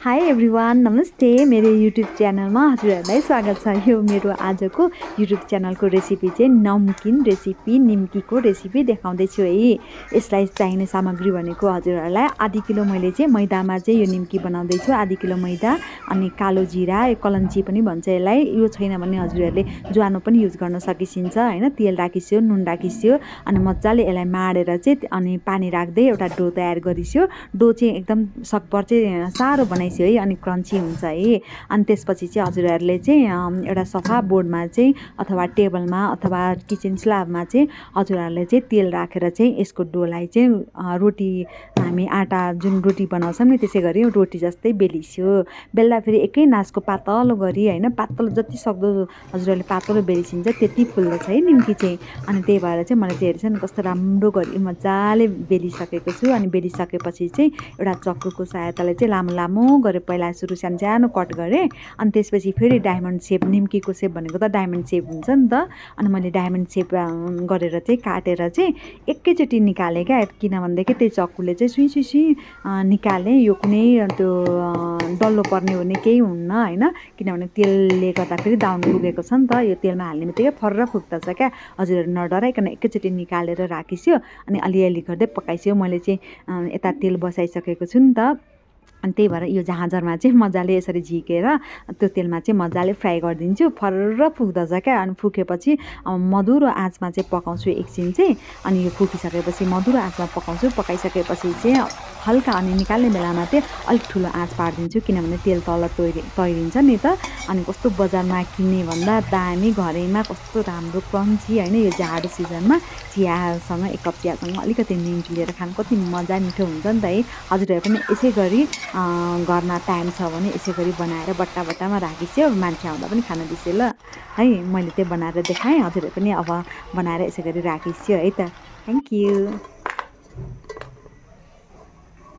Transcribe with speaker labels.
Speaker 1: High everyone, नमस्ते। मेरो YouTube च्यानलमा हजुरहरूलाई स्वागत छ। यो मेरो आजको युट्युब च्यानलको रेसिपी चाहिँ नमकिन रेसिपी, निम्कीको रेसिपी देखाउँदैछु है। यसलाई चाहिने सामग्री भनेको हजुरहरूलाई आधी किलो मैले चाहिँ मैदामा चाहिँ यो निम्की बनाउँदैछु। आधी किलो मैदा अनि कालो जिरा, कलन्ची पनि भन्छ यसलाई। यो छैन भने हजुरहरूले ज्वानो पनि युज गर्न सकिन्छ हैन। तेल राखिस्यो, नुन राखिस्यो अनि मजाले यसलाई माडेर चाहिँ अनि पानी राख्दै एउटा डो तयार गरिस्यो। डो चाहिँ एकदम सकभर चाहिँ साह्रो बनाइस्यो है, अनि क्रन्ची हुन्छ है। अनि त्यसपछि चाहिँ हजुरहरूले चाहिँ एउटा सफा बोर्डमा चाहिँ अथवा टेबलमा अथवा किचन स्ल्याबमा चाहिँ हजुरहरूले चाहिँ तेल राखेर चाहिँ यसको डोलाई चाहिँ रोटी हामी आटा जुन रोटी बनाउँछौँ नि त्यसै गरी रोटी जस्तै बेलिस्यो। बेल्दा फेरि एकै नासको पातलो गरी हैन, पातलो जति सक्दो हजुरहरूले पातलो बेलिसिन्छ त्यति फुल्दछ है निम्की चाहिँ। अनि त्यही भएर चाहिँ मैले चाहिँ हेर्छ नि कस्तो राम्रो गरी मजाले बेलिसकेको छु। अनि बेलिसकेपछि चाहिँ एउटा चक्कुको सहायताले चाहिँ लामो लामो गरेर पहिला सुरु सानो कट गरेँ। अनि त्यसपछि फेरि डायमन्ड सेप, निम्कीको सेप भनेको त डायमन्ड सेप हुन्छ नि त। अनि मैले डायमन्ड सेप गरेर चाहिँ काटेर चाहिँ एकैचोटि निकालेँ क्या। किनभनेदेखि त्यही चक्कुले चाहिँ सुई सुई सुई निकालेँ। यो कुनै त्यो डल्लो पर्ने हुने केही हुन्न हैन, किनभने तेलले गर्दा फेरि दाउन पुगेको छ नि त। यो तेलमा हाल्ने बित्तिकै फर्र फुक्दछ क्या। हजुरहरू नडराइकन एकैचोटि निकालेर राखिस्यो अनि अलिअलि गर्दै पकाइस्यो। मैले चाहिँ यता तेल बसाइसकेको छु नि त। अनि त्यही भएर यो झाँझरमा चाहिँ मजाले यसरी झिकेर त्यो तेलमा चाहिँ मजाले फ्राई गरिदिन्छु। फर्र फुक्दछ क्या। अनि फुकेपछि मधुरो आँचमा चाहिँ पकाउँछु एकछिन चाहिँ। अनि यो फुकिसकेपछि मधुरो आँचमा पकाउँछु। पकाइसकेपछि चाहिँ हल्का अनि निकाल्ने बेलामा चाहिँ अलिक ठुलो आँच पारिदिन्छु, किनभने तेल तल तैरिन्छ नि त। अनि कस्तो बजारमा किन्ने भन्दा दामी घरैमा कस्तो राम्रो क्रन्ची हैन। यो जाडो सिजनमा चियासँग, एक कप चियासँग अलिकति निम्की लिएर खानु कति मजा मिठो हुन्छ नि त है। हजुरहरू पनि यसै गरी घरमा टाइम छ भने यसै गरी बनाएर बट्टा बट्टामा राखिस्यो। मान्छे आउँदा पनि खान दिस्यो ल है। मैले त्यही बनाएर देखाएँ, हजुरहरू पनि अब बनाएर यसै गरी राखिस्यो है त। Thank you.